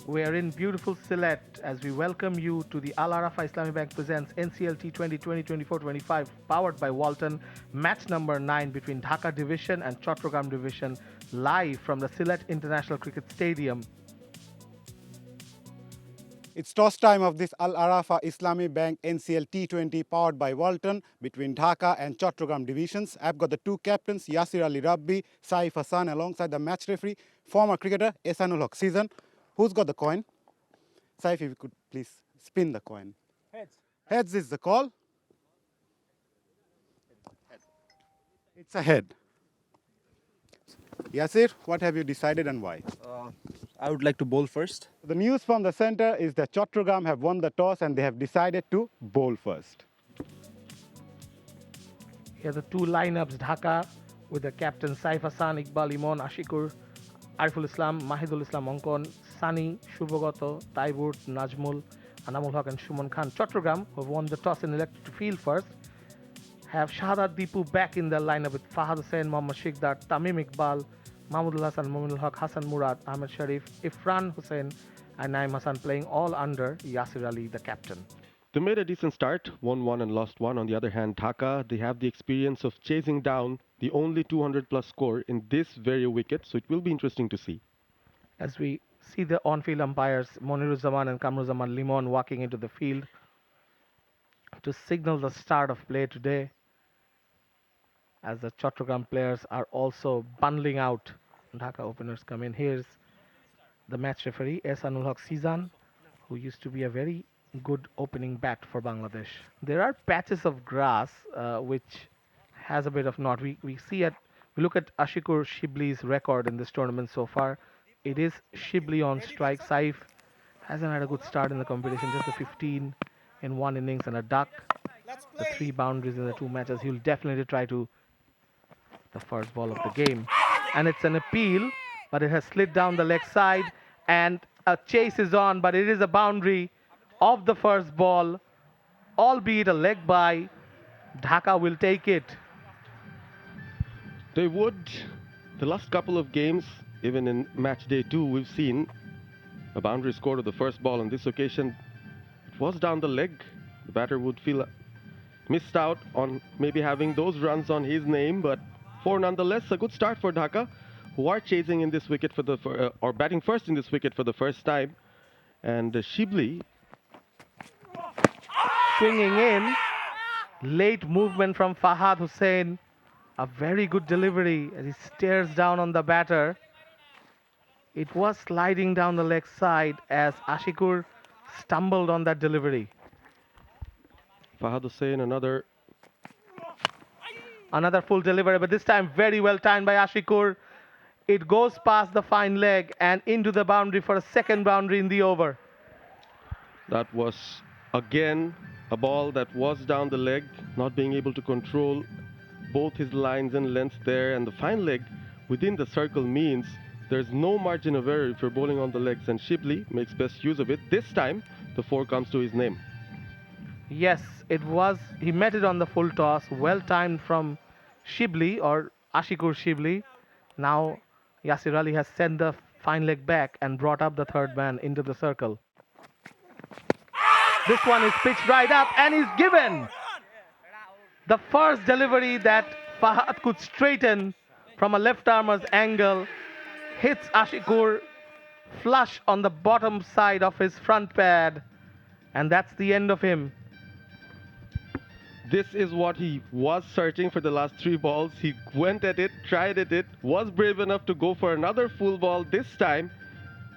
We are in beautiful Sylhet as we welcome you to the Al Arafa Islamic Bank presents NCL T20 2024-25 powered by Walton, match number 9 between Dhaka Division and Chattogram Division, live from the Sylhet International Cricket Stadium. It's toss time of this Al Arafa Islami Bank NCL T20 powered by Walton between Dhaka and Chattogram divisions. I've got the two captains, Yasir Ali Rabbi, Saif Hassan, alongside the match referee, former cricketer Ehsanul Haq. Season, who's got the coin? Saif, if you could please spin the coin. Heads. Heads is the call. It's a head. Yasir, what have you decided and why? I would like to bowl first. The news from the center is that Chattogram have won the toss and they have decided to bowl first. Here are the two lineups: Dhaka with the captain Saif Hassan, Iqbal Imon, Ashikur, Ariful Islam, Mahidul Islam Onkon, Sani, Shubhogato, Taibur, Najmul, Anamul Haq and Shuman Khan. Chattogram, who have won the toss and elected to field first, have Shahadat Deepu back in their lineup with Fahad Hussain, Mohammad Shiqdar, Tamim Iqbal, Mahmudul Hassan, Mominul Haq, Hassan Murad, Ahmed Sharif, Ifran Hussain, and Naim Hassan playing all under Yasir Ali, the captain. They made a decent start, won one and lost one. On the other hand, Dhaka, they have the experience of chasing down the only 200-plus score in this very wicket, so it will be interesting to see. As we see the on-field umpires, Moniruzzaman and Kamruzzaman Limon walking into the field to signal the start of play today, as the Chattogram players are also bundling out. Dhaka openers come in. Here's the match referee, Ehsanul Haq Sizan, who used to be a very good opening bat for Bangladesh. There are patches of grass which has a bit of knot. We look at Ashikur Shibli's record in this tournament so far. It is Shibli on strike. Saif hasn't had a good start in the competition, just the 15 in one innings and a duck. The 3 boundaries in the 2 matches. He'll definitely try to the first ball of the game. And it's an appeal, but it has slid down the leg side and a chase is on, but it is a boundary of the first ball, albeit a leg by. Dhaka will take it. They would. The last couple of games, even in match day 2, we've seen a boundary score to the first ball. On this occasion, it was down the leg. The batter would feel missed out on maybe having those runs on his name, but nonetheless, a good start for Dhaka, who are chasing in this wicket or batting first in this wicket for the first time. And Shibli swinging in. Late movement from Fahad Hussain. A very good delivery as he stares down on the batter. It was sliding down the leg side as Ashikur stumbled on that delivery. Fahad Hussain, another full delivery, but this time very well timed by Ashikur. It goes past the fine leg and into the boundary for a second boundary in the over. That was, again, a ball that was down the leg, not being able to control both his lines and lengths there. And the fine leg within the circle means there's no margin of error if you're bowling on the legs, and Shibli makes best use of it. This time, the 4 comes to his name. Yes, it was. He met it on the full toss. Well timed from Shibli or Ashikur Shibli. Now Yasir Ali has sent the fine leg back and brought up the third man into the circle. This one is pitched right up and is given. The first delivery that Fahad could straighten from a left armer's angle hits Ashikur flush on the bottom side of his front pad, and that's the end of him. This is what he was searching for the last 3 balls. He went at it, tried at it, was brave enough to go for another full ball this time,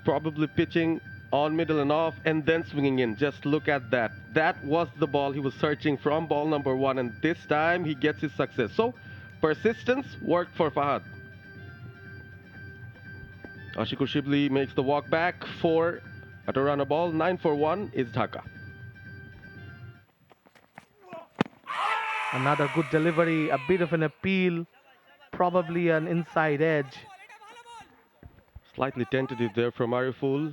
probably pitching on middle and off and then swinging in. Just look at that. That was the ball he was searching from ball number 1, and this time he gets his success. So persistence worked for Fahad. Ashikur Shibli makes the walk back for at a run a ball. 9 for 1 is Dhaka. Another good delivery, a bit of an appeal, probably an inside edge. Slightly tentative there from Ariful.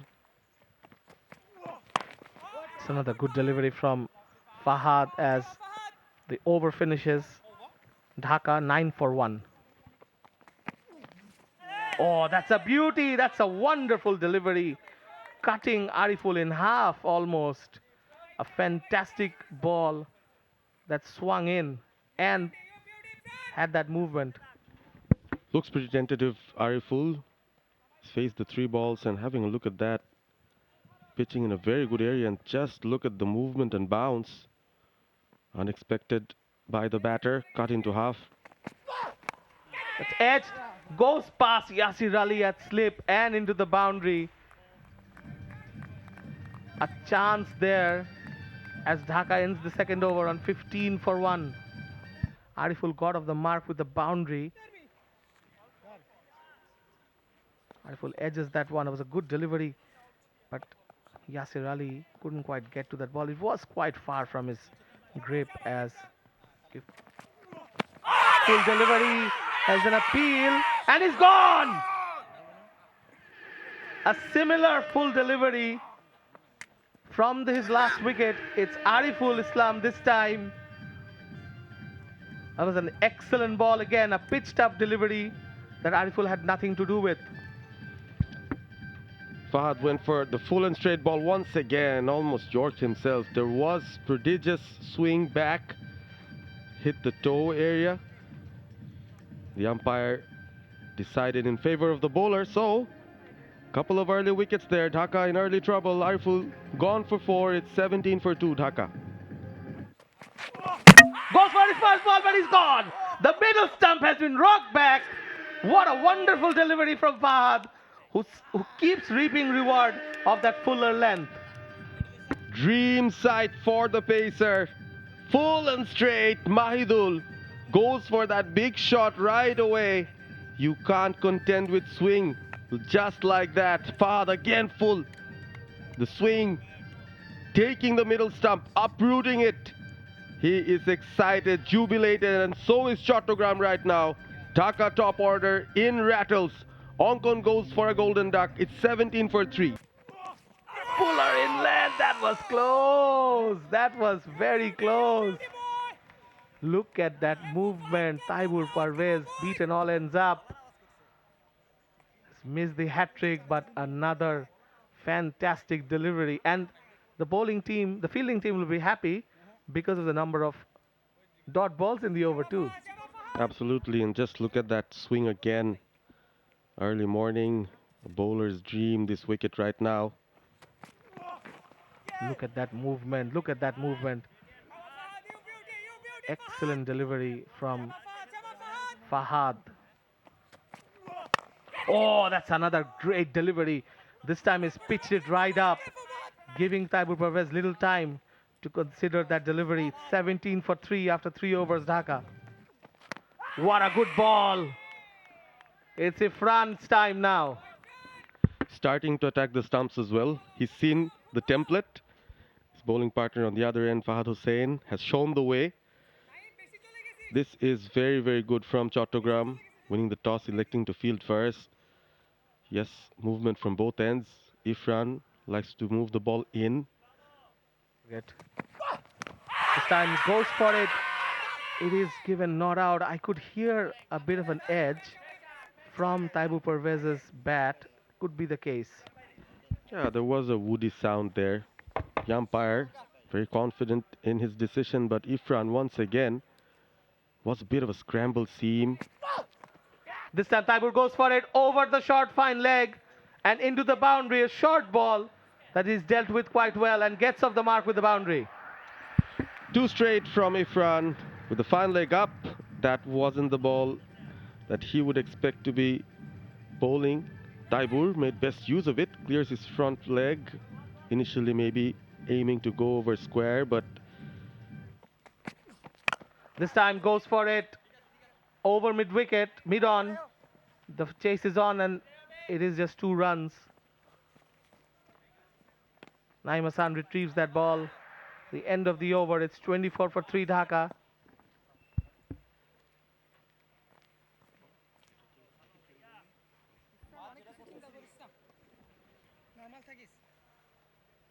It's another good delivery from Fahad as the over finishes. Dhaka 9 for 1. Oh, that's a beauty. That's a wonderful delivery. cutting Ariful in half almost. A fantastic ball that swung in and had that movement. Looks pretty tentative, Ariful. He's faced the 3 balls and having a look at that. Pitching in a very good area, and just look at the movement and bounce. Unexpected by the batter, cut into half. It's edged, goes past Yasir Ali at slip and into the boundary. A chance there as Dhaka ends the second over on 15 for 1. Ariful got off the mark with the boundary. Ariful edges that one. It was a good delivery, but Yasir Ali couldn't quite get to that ball. It was quite far from his grip as full delivery as an appeal, and he's gone! A similar full delivery from his last wicket. It's Ariful Islam this time. That was an excellent ball again, a pitched up delivery that Ariful had nothing to do with. Fahad went for the full and straight ball once again, almost yorked himself. There was prodigious swing back, hit the toe area. The umpire decided in favor of the bowler, so couple of early wickets there. Dhaka in early trouble. Ariful gone for 4. It's 17 for 2, Dhaka. Goes for his first ball, but he's gone. The middle stump has been rocked back. What a wonderful delivery from Fahad, who keeps reaping reward of that fuller length. Dream sight for the pacer. Full and straight, Mahidul goes for that big shot right away. You can't contend with swing. Just like that, Fahad again full. The swing, taking the middle stump, uprooting it. He is excited, jubilated, and so is Chattogram right now. Dhaka top order in rattles. Onkon goes for a golden duck. It's 17 for 3. Fuller inland. That was close. That was very close. Look at that movement. Taibur Parvez beaten all ends up. Missed the hat trick, but another fantastic delivery. And the bowling team, the fielding team will be happy because of the number of dot balls in the over too. Absolutely, and just look at that swing again. Early morning, a bowler's dream, this wicket right now. Look at that movement. Look at that movement. Excellent delivery from Fahad. Oh, that's another great delivery. This time he's pitched it right up, giving Taibur Parvez little time to consider that delivery. 17 for 3 after 3 overs, Dhaka. What a good ball. It's Ifran's time now. Starting to attack the stumps as well. He's seen the template. His bowling partner on the other end, Fahad Hussain, has shown the way. This is very, very good from Chattogram, winning the toss, electing to field first. Yes, movement from both ends. Ifran likes to move the ball in. This time goes for it. It is given not out. I could hear a bit of an edge from Taibur Parvez's bat. Could be the case. Yeah, there was a woody sound there. The umpire very confident in his decision, but Ifran once again was a bit of a scramble seam. This time Taibur goes for it over the short fine leg and into the boundary. A short ball that is dealt with quite well and gets off the mark with the boundary. 2 straight from Ifran with the fine leg up. That wasn't the ball that he would expect to be bowling. Taibur made best use of it, clears his front leg. Initially maybe aiming to go over square, but this time goes for it over mid-wicket, mid-on. The chase is on and it is just 2 runs. Naeem Hassan retrieves that ball. The end of the over, it's 24 for 3 Dhaka.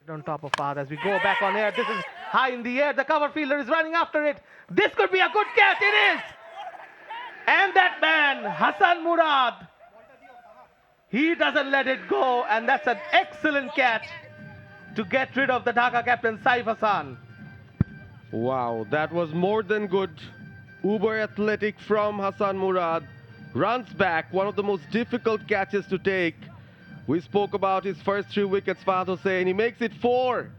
On top of Fahad as we go back on air. This is high in the air. The cover fielder is running after it. This could be a good catch. It is. And that man, Hassan Murad, He doesn't let it go, and that's an excellent catch to get rid of the Dhaka captain Saif Hassan. Wow, that was more than good. Uber athletic from Hassan Murad. Runs back, one of the most difficult catches to take. We spoke about his first 3 wickets, Fahad Hussain. He makes it 4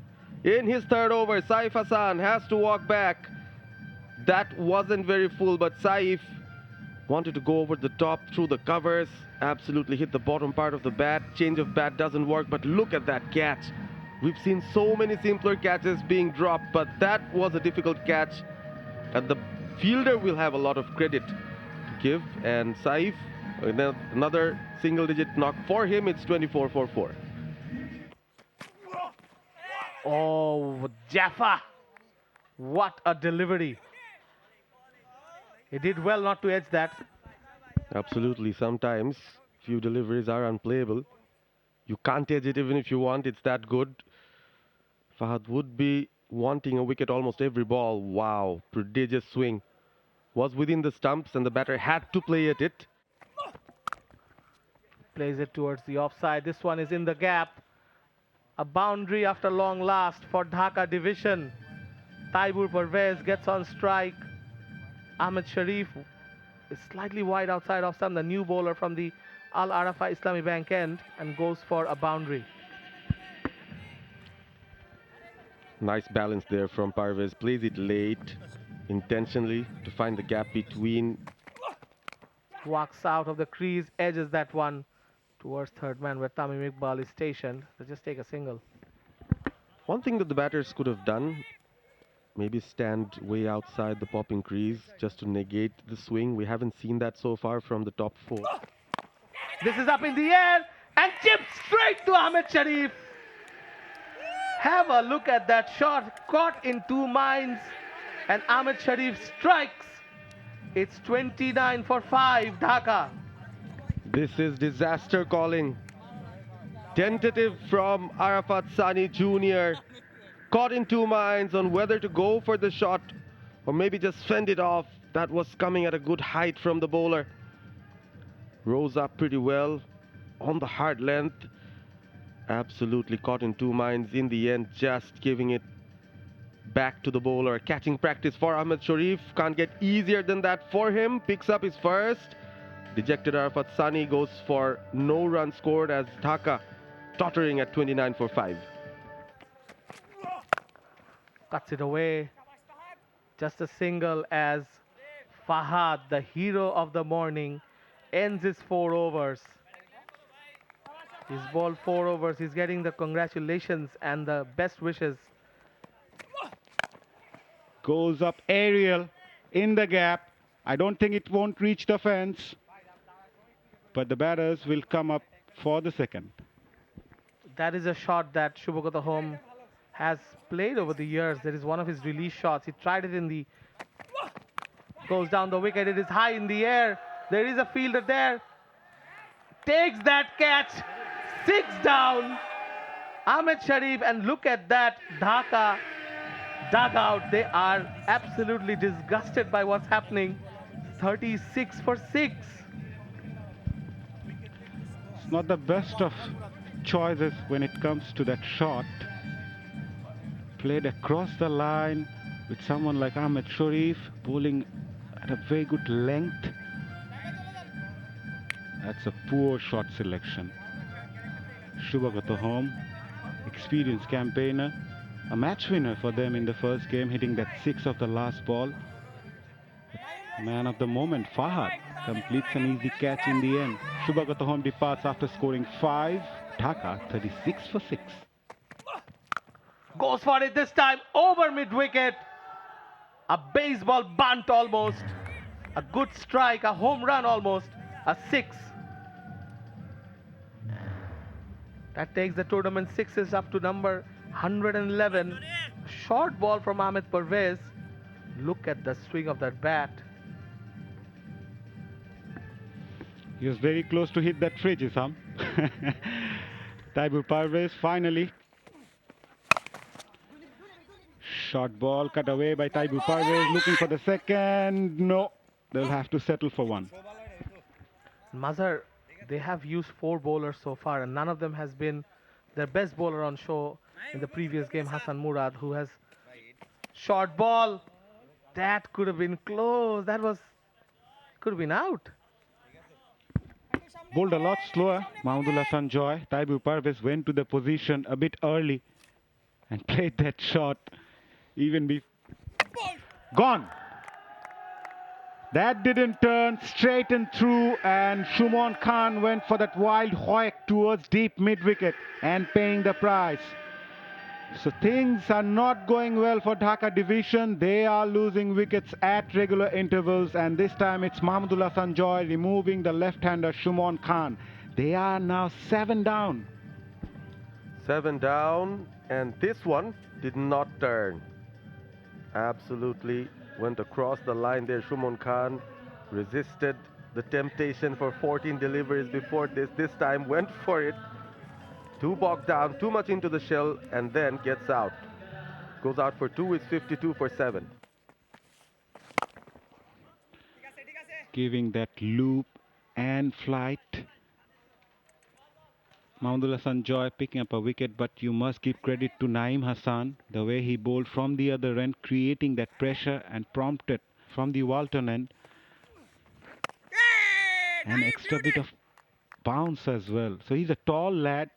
in his third over. Saif Hassan has to walk back. That wasn't very full, but Saif wanted to go over the top through the covers. Absolutely hit the bottom part of the bat. Change of bat doesn't work, but look at that catch. We've seen so many simpler catches being dropped, but that was a difficult catch. And the fielder will have a lot of credit to give. And Saif, another single-digit knock for him. It's 24 for 4. Oh, Jaffa. What a delivery. He did well not to edge that. Absolutely. Sometimes few deliveries are unplayable. You can't edge it even if you want. It's that good. Fahad would be wanting a wicket almost every ball. Wow. Prodigious swing. Was within the stumps and the batter had to play at it. Plays it towards the offside. This one is in the gap. A boundary after long last for Dhaka division. Taibur Parvez gets on strike. Ahmed Sharif is slightly wide outside of stump, the new bowler from the Al Arafa Islami Bank end, and goes for a boundary. Nice balance there from Parvez. Plays it late, intentionally, to find the gap between. Walks out of the crease, edges that one towards third man where Tamim Iqbal is stationed. They just take a single. One thing that the batters could have done, maybe stand way outside the popping crease just to negate the swing. We haven't seen that so far from the top 4. This is up in the air and chipped straight to Ahmed Sharif. Have a look at that shot, caught in 2 minds, and Ahmed Sharif strikes. It's 29 for 5, Dhaka. This is disaster calling. Tentative from Arafat Sani Jr. Caught in 2 minds on whether to go for the shot or maybe just fend it off. That was coming at a good height from the bowler. Rose up pretty well on the hard length. Absolutely caught in 2 minds in the end, just giving it back to the bowler. Catching practice for Ahmed Sharif. Can't get easier than that for him. Picks up his first. Dejected Arafat Sani goes for no run scored as Dhaka tottering at 29 for 5. Cuts it away. Just a single as Fahad, the hero of the morning, ends his 4 overs. He's bowled 4 overs. He's getting the congratulations and the best wishes. Goes up aerial in the gap. I don't think it won't reach the fence, but the batters will come up for the second. That is a shot that Shubhagata Home has played over the years. That is one of his release shots. He tried it in the... Goes down the wicket. It is high in the air. There is a fielder there. Takes that catch. 6 down. Ahmed Sharif, and look at that. Dhaka dugout. They are absolutely disgusted by what's happening. 36 for 6. It's not the best of choices when it comes to that shot. Played across the line with someone like Ahmed Sharif bowling at a very good length. That's a poor shot selection. Shubhagata Home, experienced campaigner, a match winner for them in the first game, hitting that 6 of the last ball. Man of the moment, Fahad, completes an easy catch in the end. Shubhagata Home departs after scoring 5. Dhaka 36 for 6. Goes for it this time, over mid-wicket. A baseball bunt almost. A good strike, a home run almost. A 6. That takes the tournament 6s up to number 111. Short ball from Ahmed Parvez. Look at the swing of that bat. He was very close to hit that fridge, Isam. Taibur Parvez finally. Short ball cut away by Taibur Parvez, looking for the second. No, they'll have to settle for 1. Mazhar, They have used 4 bowlers so far, and none of them has been their best bowler on show in the previous game, Hassan Murad, who has short ball. That could have been close. That was could have been out. Bowled a lot slower. Mahmudullah Sanjoy. Taibur Parvez went to the position a bit early and played that shot even be gone. That didn't turn, straight and through, and Shumon Khan went for that wild hoik towards deep mid-wicket and paying the price. So things are not going well for Dhaka division. They are losing wickets at regular intervals, and this time it's Mahmudullah Sanjoy removing the left-hander Shumon Khan. They are now 7 down. 7 down, and this one did not turn. Absolutely went across the line there. Shumon Khan resisted the temptation for 14 deliveries before this. This time went for it. Too bogged down, too much into the shell, and then gets out. Goes out for 2, it's 52 for 7. Giving that loop and flight. Mahmudullah Sanjoy picking up a wicket, but you must give credit to Naeem Hassan, the way he bowled from the other end, creating that pressure and prompted from the Walton end an extra bit of bounce as well. So he's a tall lad,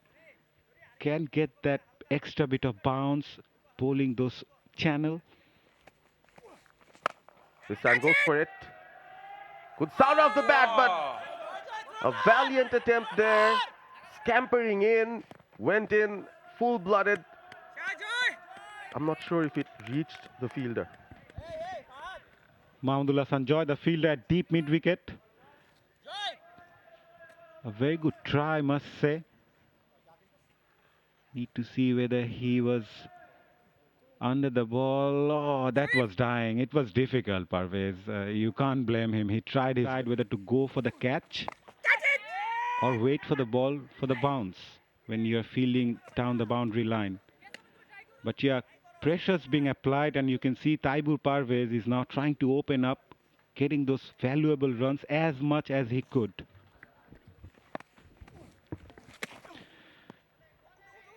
can get that extra bit of bounce, bowling those channel. This time goes for it. Good sound off the bat, but a valiant attempt there. Scampering in, went in full-blooded. I'm not sure if it reached the fielder. Mahmudullah Sanjoy, the fielder at deep mid-wicket. A very good try, I must say. Need to see whether he was under the ball. Oh, that was dying. It was difficult, Parvez. You can't blame him. He tried his side whether to go for the catch or wait for the ball for the bounce when you're fielding down the boundary line. But yeah, pressure's being applied, and you can see Taibur Parvez is now trying to open up, getting those valuable runs as much as he could.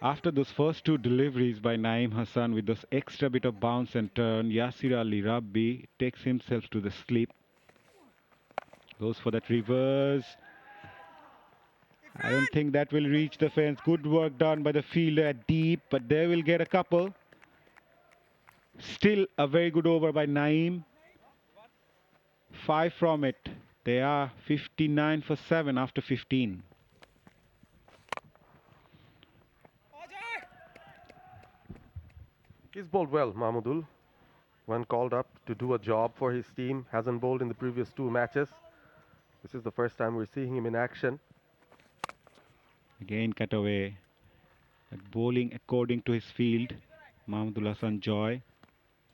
After those first 2 deliveries by Naeem Hassan with those extra bit of bounce and turn, Yasir Ali Rabbi takes himself to the slip. Goes for that reverse. I don't think that will reach the fence. Good work done by the fielder at deep, but they will get a couple. Still a very good over by Naeem. 5 from it. They are 59 for 7 after 15. He's bowled well, Mahmudul. When called up to do a job for his team, hasn't bowled in the previous 2 matches. This is the first time we're seeing him in action. Again cut away. But bowling according to his field. Mahmudullah Sanjoy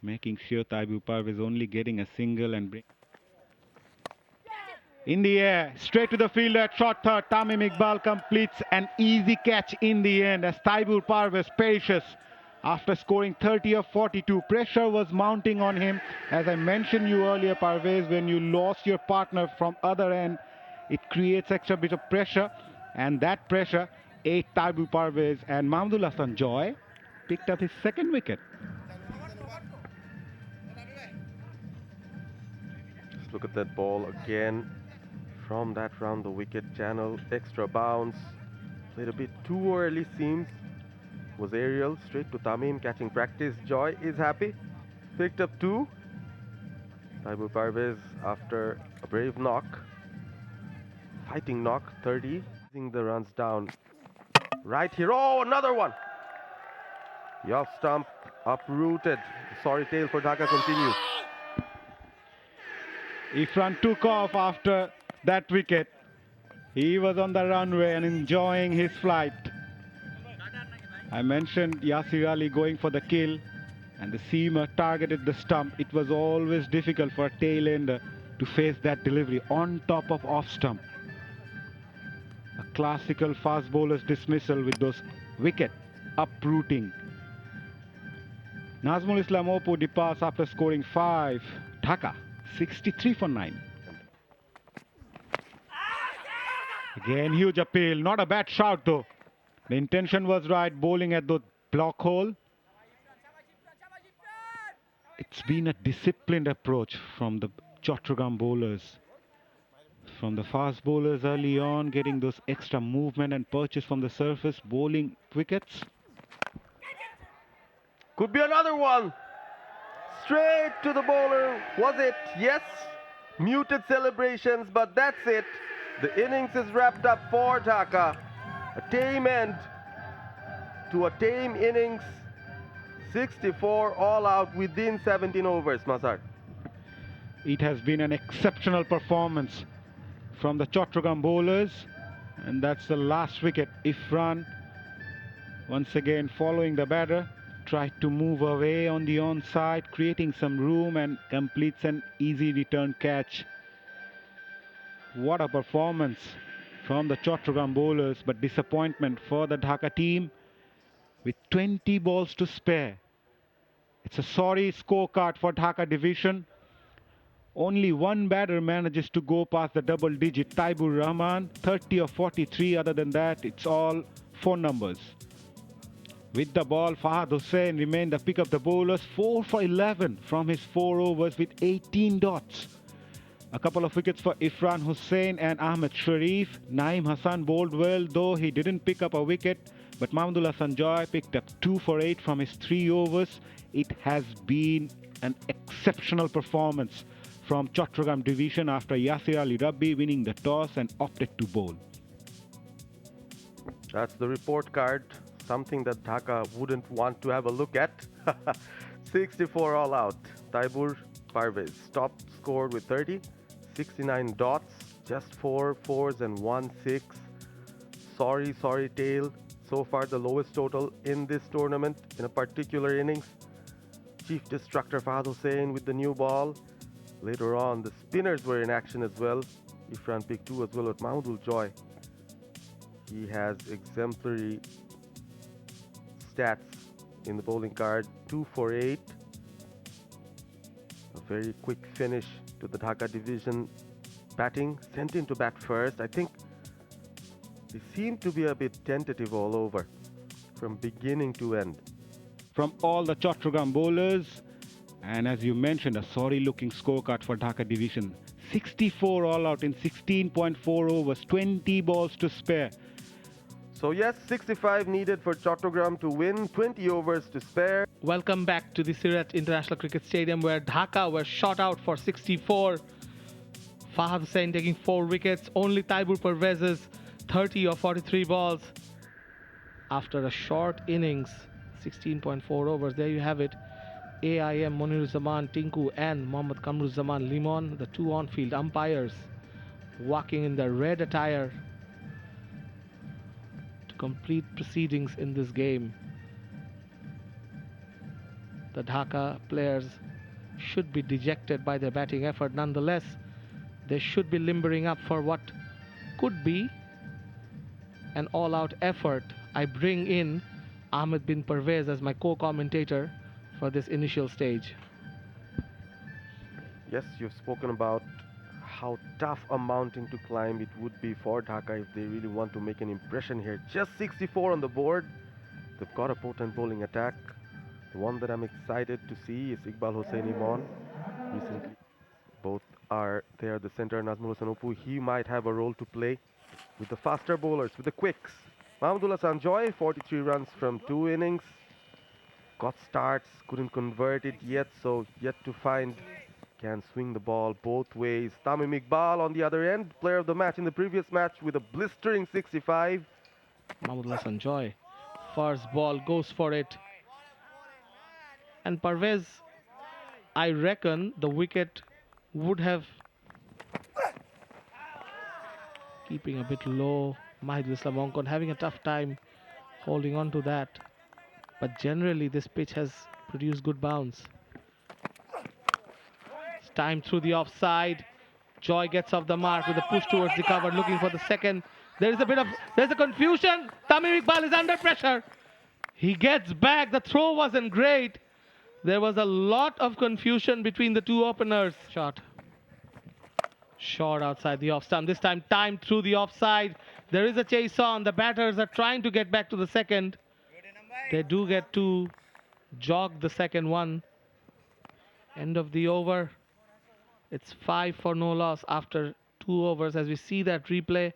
making sure Taibur Parvez is only getting a single and bring. In the air, straight to the fielder at short third. Tamim Iqbal completes an easy catch in the end as Taibur Parvez perishes after scoring 30 of 42. Pressure was mounting on him. As I mentioned you earlier, Parvez, when you lost your partner from other end, it creates extra bit of pressure, and that pressure ate Taibur Parvez, and Mahmudullah Sanjoy picked up his 2nd wicket. Just look at that ball again. From that round the wicket channel, extra bounce. Played a bit too early, seems. Was aerial, straight to Tamim, catching practice. Joy is happy. Picked up 2. Taibur Parvez after a brave knock. Fighting knock, 30. The runs down. Right here. Oh, another one. The off stump uprooted. The sorry tale for Dhaka continues. Ifran took off after that wicket. He was on the runway and enjoying his flight. I mentioned Yasir Ali going for the kill, and the seamer targeted the stump. It was always difficult for a tail-ender to face that delivery on top of off stump. A classical fast bowler's dismissal with those wicket uprooting. Nazmul Islam Oppo departs after scoring 5. Dhaka 63 for 9. Again, huge appeal. Not a bad shout though. The intention was right, bowling at the block hole. It's been a disciplined approach from the Chattogram bowlers. From the fast bowlers early on, getting those extra movement and purchase from the surface, bowling wickets. Could be another one. Straight to the bowler. Was it? Yes. Muted celebrations, but that's it. The innings is wrapped up for Dhaka. A tame end to a tame innings. 64 all out within 17 overs, Masar. It has been an exceptional performance from the Chattogram bowlers, and that's the last wicket. Ifran, once again following the batter, tried to move away on the onside, creating some room and completes an easy return catch. What a performance from the Chattogram bowlers, but disappointment for the Dhaka team with 20 balls to spare. It's a sorry scorecard for Dhaka division. Only one batter manages to go past the double digit, Taibur Rahman, 30 of 43. Other than that, it's all 4 numbers. With the ball, Fahad Hussain remained the pick of the bowlers, 4 for 11 from his 4 overs with 18 dots. A couple of wickets for Ifran Hussain and Ahmed Sharif. Naeem Hassan bowled well, though he didn't pick up a wicket. But Mahmudullah Sanjoy picked up 2 for 8 from his 3 overs. It has been an exceptional performance from Chattogram division after Yasir Ali Rabbi winning the toss and opted to bowl. That's the report card. Something that Dhaka wouldn't want to have a look at. 64 all out. Taibur Parvez top scored with 30. 69 dots. Just 4 fours and 1 6. Sorry tail. So far the lowest total in this tournament in a particular innings. Chief Destructor Fahad Hussain with the new ball. Later on, the spinners were in action as well. Ifran picked 2 as well with Mahmudul Joy. He has exemplary stats in the bowling card. 2 for 8. A very quick finish to the Dhaka division batting. Sent in to bat first. I think they seem to be a bit tentative all over from beginning to end. From all the Chattogram bowlers, and as you mentioned, a sorry looking scorecard for Dhaka division. 64 all out in 16.4 overs, 20 balls to spare. So yes, 65 needed for Chattogram to win, 20 overs to spare. Welcome back to the Sirat International Cricket Stadium, where Dhaka were shot out for 64. Fahad Hussain taking 4 wickets, only Taibur Parvez's 30 of 43 balls. After a short innings, 16.4 overs, there you have it. AIM, Moniruzzaman, Tinku and Mohammad Kamruzzaman Limon, the 2 on-field umpires, walking in their red attire to complete proceedings in this game. The Dhaka players should be dejected by their batting effort. Nonetheless, they should be limbering up for what could be an all-out effort. I bring in Ahmed bin Parvez as my co-commentator for this initial stage. Yes, you've spoken about how tough a mountain to climb it would be for Dhaka if they really want to make an impression here. Just 64 on the board. They've got a potent bowling attack. The one that I'm excited to see is Iqbal Hossein Imon. Recently, both are there, the center, Nazmul Hossain Oppu. He might have a role to play with the faster bowlers, with the quicks. Mahmudullah Sanjoy, 43 runs from 2 innings. Got starts, couldn't convert it yet, so yet to find. Can swing the ball both ways. Tamim Iqbal on the other end, player of the match in the previous match with a blistering 65. Mahmudullah Sanjoy, first ball goes for it. And Parvez, I reckon the wicket would have, keeping a bit low. Mahidul Islam Onkon having a tough time holding on to that. But generally this pitch has produced good bounce. It's time through the offside. Joy gets off the mark with a push towards the cover, looking for the second. There's a confusion. Tamim Iqbal is under pressure. He gets back. The throw wasn't great. There was a lot of confusion between the 2 openers. Shot outside the off stump. This time timed through the offside. There is a chase on. The batters are trying to get back to the second. They do get to jog the second one. End of the over. It's 5 for no loss after 2 overs. As we see that replay,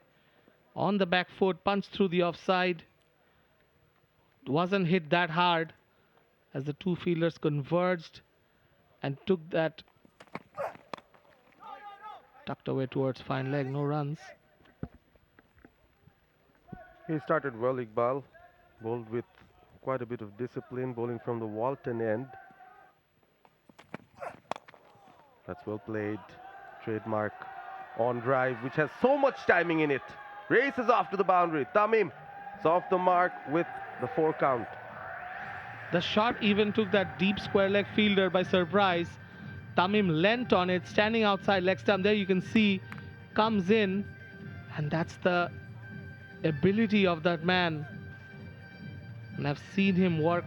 on the back foot, punch through the offside. Wasn't hit that hard as the two fielders converged and took that tucked away towards fine leg. No runs. He started well, Iqbal. Bowled with quite a bit of discipline, bowling from the Walton end. That's well played. Trademark on drive, which has so much timing in it. Races off to the boundary. Tamim is off the mark with the 4 count. The shot even took that deep square leg fielder by surprise. Tamim leant on it, standing outside leg stump. There you can see, comes in, and that's the ability of that man. And I've seen him work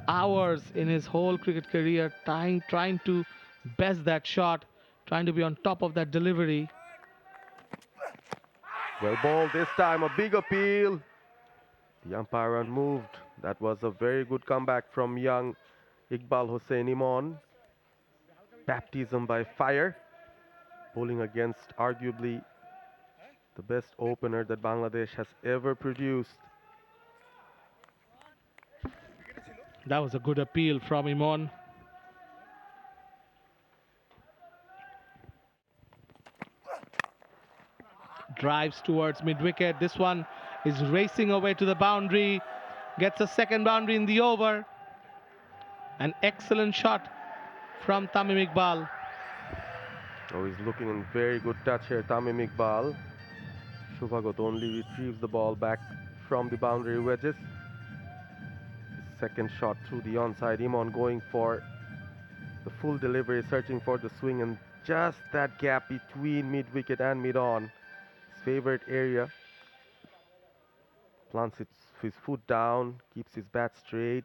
hours in his whole cricket career, trying to best that shot, trying to be on top of that delivery. Well bowled this time, a big appeal. The umpire unmoved. That was a very good comeback from young Iqbal Hossain Imon. Baptism by fire. Bowling against arguably the best opener that Bangladesh has ever produced. That was a good appeal from Imon. Drives towards mid-wicket. This one is racing away to the boundary. Gets a second boundary in the over. An excellent shot from Tamim Iqbal. Oh, he's looking in very good touch here, Tamim Iqbal. Shubhagat only retrieves the ball back from the boundary wedges. Second shot through the onside. Imon going for the full delivery, searching for the swing, and just that gap between mid-wicket and mid-on. His favorite area. Plants his foot down, keeps his bat straight,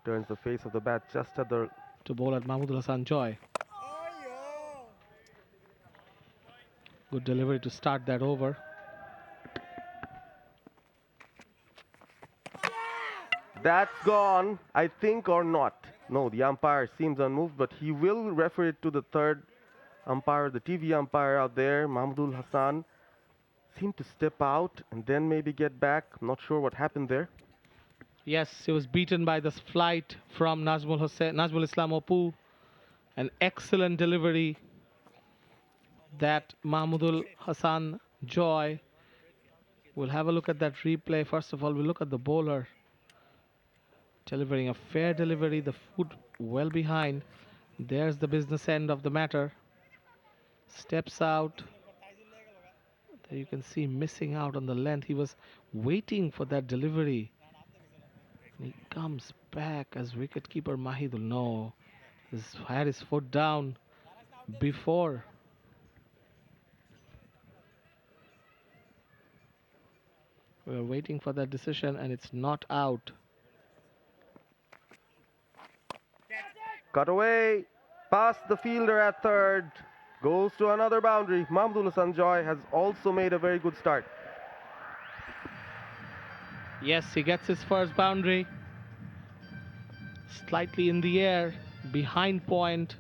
turns the face of the bat just at the... To bowl at Mahmudul Hassan Joy. Good delivery to start that over. That's gone, I think, or not. No, the umpire seems unmoved, but he will refer it to the third umpire, the TV umpire out there, Mahmudul Hassan. Seemed to step out and then maybe get back. I'm not sure what happened there. Yes, he was beaten by this flight from Nazmul Islam Opu. An excellent delivery that Mahmudul Hassan Joy. We'll have a look at that replay. First of all, we'll look at the bowler. Delivering a fair delivery, the foot well behind. There's the business end of the matter. Steps out. There you can see missing out on the length. He was waiting for that delivery. And he comes back as wicketkeeper Mahidul. No, he's had his foot down before. We were waiting for that decision and it's not out. Cut away, past the fielder at third, goes to another boundary. Mahmudul Hassan Joy has also made a very good start. Yes, he gets his first boundary. Slightly in the air, behind point.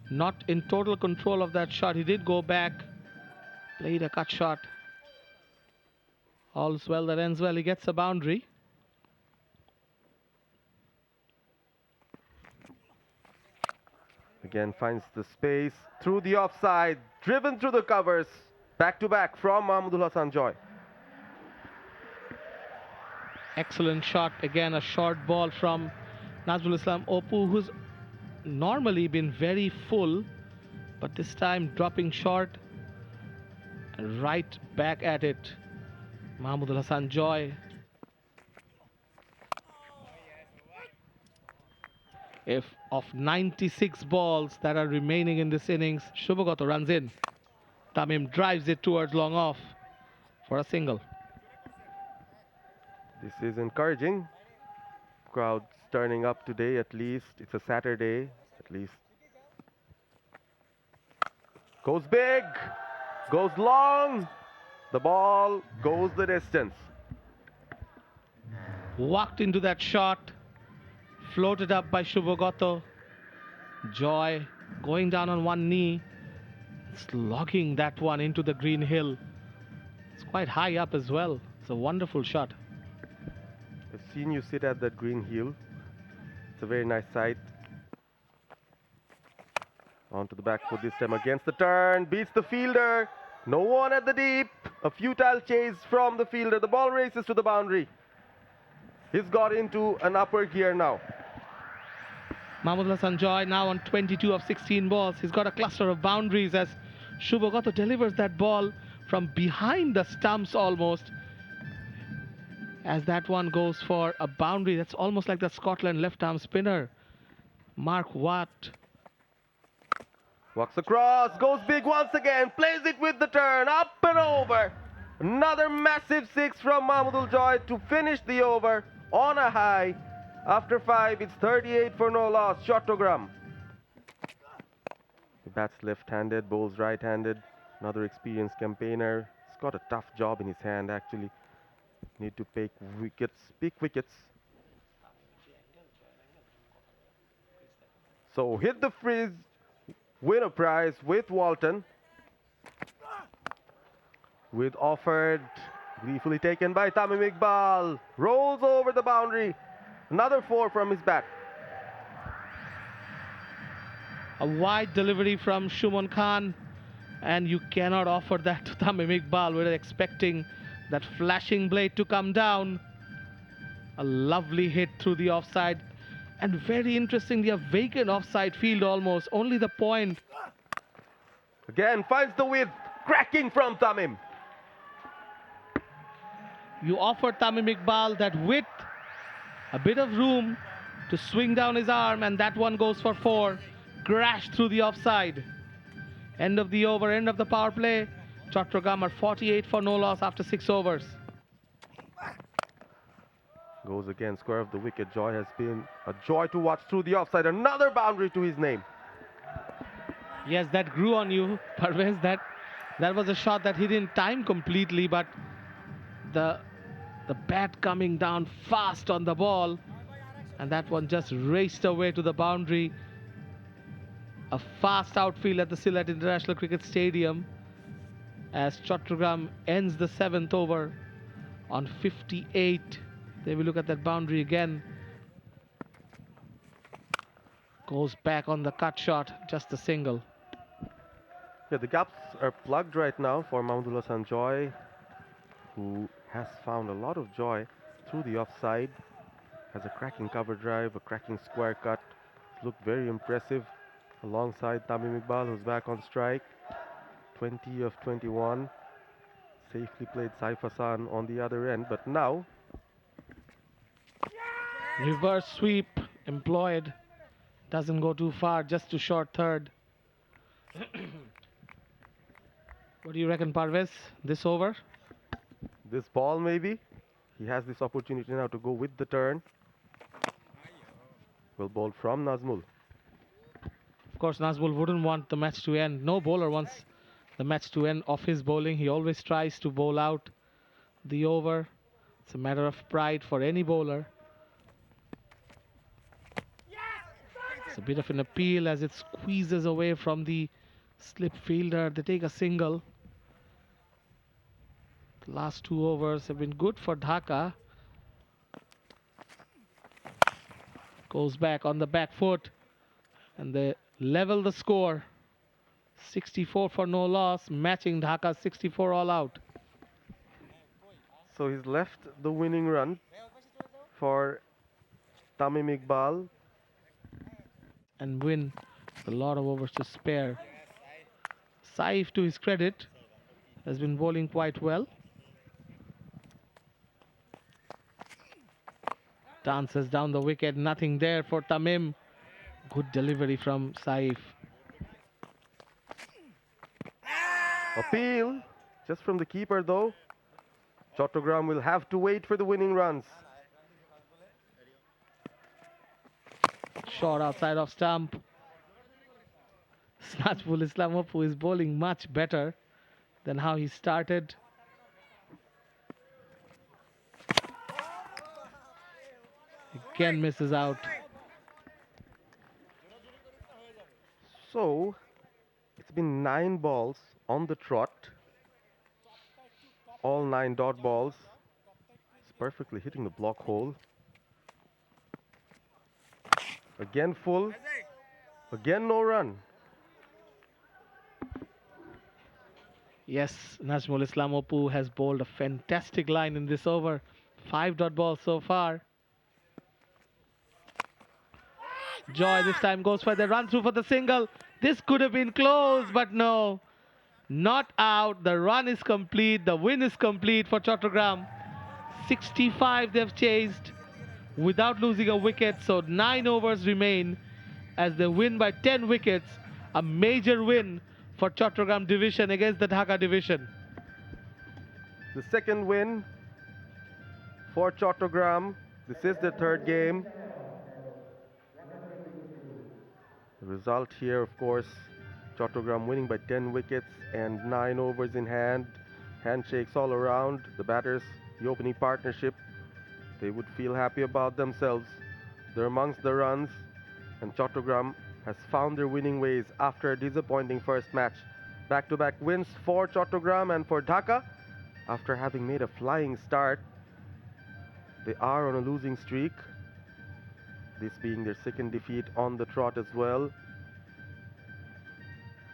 Not in total control of that shot. He did go back, played a cut shot. All's well that ends well. He gets a boundary. Again finds the space through the offside, driven through the covers, back to back from Mahmudul Hassan Joy. Excellent shot. Again, a short ball from Nazmul Islam Opu, who's normally been very full, but this time dropping short. And right back at it, Mahmudul Hassan Joy. If of 96 balls that are remaining in this innings, Shubhagat runs in. Tamim drives it towards long off for a single. This is encouraging. Crowds turning up today at least. It's a Saturday at least. Goes big, goes long. The ball goes the distance. Walked into that shot, floated up by Shubhogato. Joy going down on one knee, slogging that one into the green hill. It's quite high up as well. It's a wonderful shot. I've seen you sit at that green hill. It's a very nice sight. Onto the back foot this time against the turn. Beats the fielder. No one at the deep. A futile chase from the fielder. The ball races to the boundary. He's got into an upper gear now. Mahmudullah Sanjoy now on 22 of 16 balls. He's got a cluster of boundaries as Shubhogato delivers that ball from behind the stumps almost. As that one goes for a boundary, that's almost like the Scotland left-arm spinner, Mark Watt. Walks across, goes big once again, plays it with the turn, up and over. Another massive six from Mahmudul Joy to finish the over on a high. After 5, it's 38 for no loss. Chattogram. He bats left-handed, bowls right-handed. Another experienced campaigner. He's got a tough job in his hand actually. Need to pick wickets, So hit the frizz, win a prize with Walton. With offered, gleefully taken by Tamim Iqbal. Rolls over the boundary. Another 4 from his bat. A wide delivery from Shuman Khan, and you cannot offer that to Tamim Iqbal. We're expecting that flashing blade to come down. A lovely hit through the offside, and very interestingly, a vacant offside field almost. Only the point. Again, finds the width. Cracking from Tamim. You offer Tamim Iqbal that width, a bit of room to swing down his arm, and that one goes for 4. Crash through the offside. End of the over, end of the power play. Chattogram are 48 for no loss after 6 overs. Goes again, square of the wicket. Joy has been a joy to watch through the offside. Another boundary to his name. Yes, that grew on you, Parvez. That was a shot that he didn't time completely, but the bat coming down fast on the ball, and that one just raced away to the boundary. A fast outfield at the Sylhet International Cricket Stadium as Chattogram ends the 7th over on 58. They will look at that boundary again. Goes back on the cut shot, just a single. Yeah, the gaps are plugged right now for Mahmudullah Sanjoy, who has found a lot of joy through the offside. Has a cracking cover drive, a cracking square cut. Looked very impressive alongside Tamim Iqbal, who's back on strike. 20 of 21. Safely played Saif Hassan on the other end, but now Reverse sweep employed. Doesn't go too far, just to short third. What do you reckon, Parvez? This over? this ball maybe. He has this opportunity now to go with the turn. Well bowled from Nazmul. Of course, Nazmul wouldn't want the match to end. No bowler wants the match to end off his bowling. He always tries to bowl out the over. It's a matter of pride for any bowler. It's a bit of an appeal as it squeezes away from the slip fielder. They take a single. The last 2 overs have been good for Dhaka. Goes back on the back foot, and they level the score. 64 for no loss, matching Dhaka's 64 all out. So he's left the winning run for Tamim Iqbal. And win a lot of overs to spare. Saif, to his credit, has been bowling quite well. Dances down the wicket, nothing there for Tamim. Good delivery from Saif. Appeal just from the keeper though. Chattogram will have to wait for the winning runs. Shot outside of stump. Snatchful Islamov, who is bowling much better than how he started. again misses out. So it's been 9 balls on the trot, all 9 dot balls. It's perfectly hitting the block hole. Again full, again no run. Yes, Najmul Islam Opu has bowled a fantastic line in this over. 5 dot balls so far. Joy this time goes for the run through for the single. This could have been close, but no. Not out. The run is complete. The win is complete for Chattogram. 65 they've chased without losing a wicket. So 9 overs remain as they win by 10 wickets. A major win for Chattogram division against the Dhaka division. The second win for Chattogram. This is the third game. The result here, of course, Chattogram winning by 10 wickets and 9 overs in hand. Handshakes all around. The batters, the opening partnership, they would feel happy about themselves. They're amongst the runs, and Chattogram has found their winning ways after a disappointing first match. Back-to-back wins for Chattogram and for Dhaka. After having made a flying start, they are on a losing streak. This being their second defeat on the trot as well.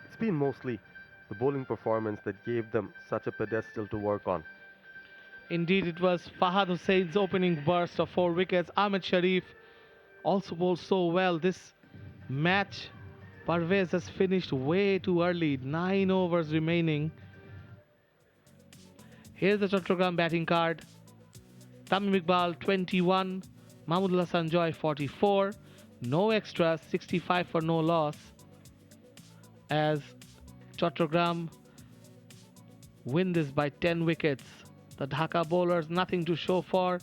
It's been mostly the bowling performance that gave them such a pedestal to work on. Indeed, it was Fahad Hussein's opening burst of 4 wickets. Ahmed Sharif also bowled so well. This match, Parvez has finished way too early. 9 overs remaining. Here's the Chattogram batting card. Tamim Iqbal 21, Mahmudullah Sanjoy 44, no extras, 65 for no loss. As Chattogram win this by 10 wickets. The Dhaka bowlers nothing to show for.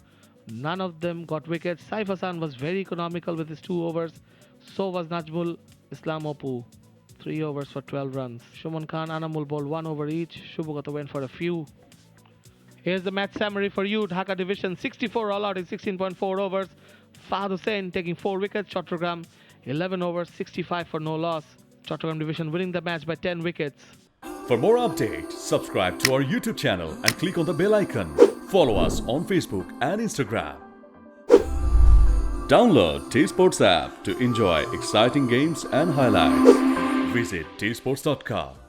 None of them got wickets. Saif Hassan was very economical with his 2 overs. So was Najmul Islam Opu. 3 overs for 12 runs. Shuman Khan, Anamul bowled 1 over each. Shubhagata went for a few. Here's the match summary for you. Dhaka division 64 all out in 16.4 overs. Fahad Hussain taking 4 wickets. Chattogram 11 overs, 65 for no loss. Chattogram division winning the match by 10 wickets. For more updates, subscribe to our YouTube channel and click on the bell icon. Follow us on Facebook and Instagram. Download T Sports app to enjoy exciting games and highlights. Visit tsports.com.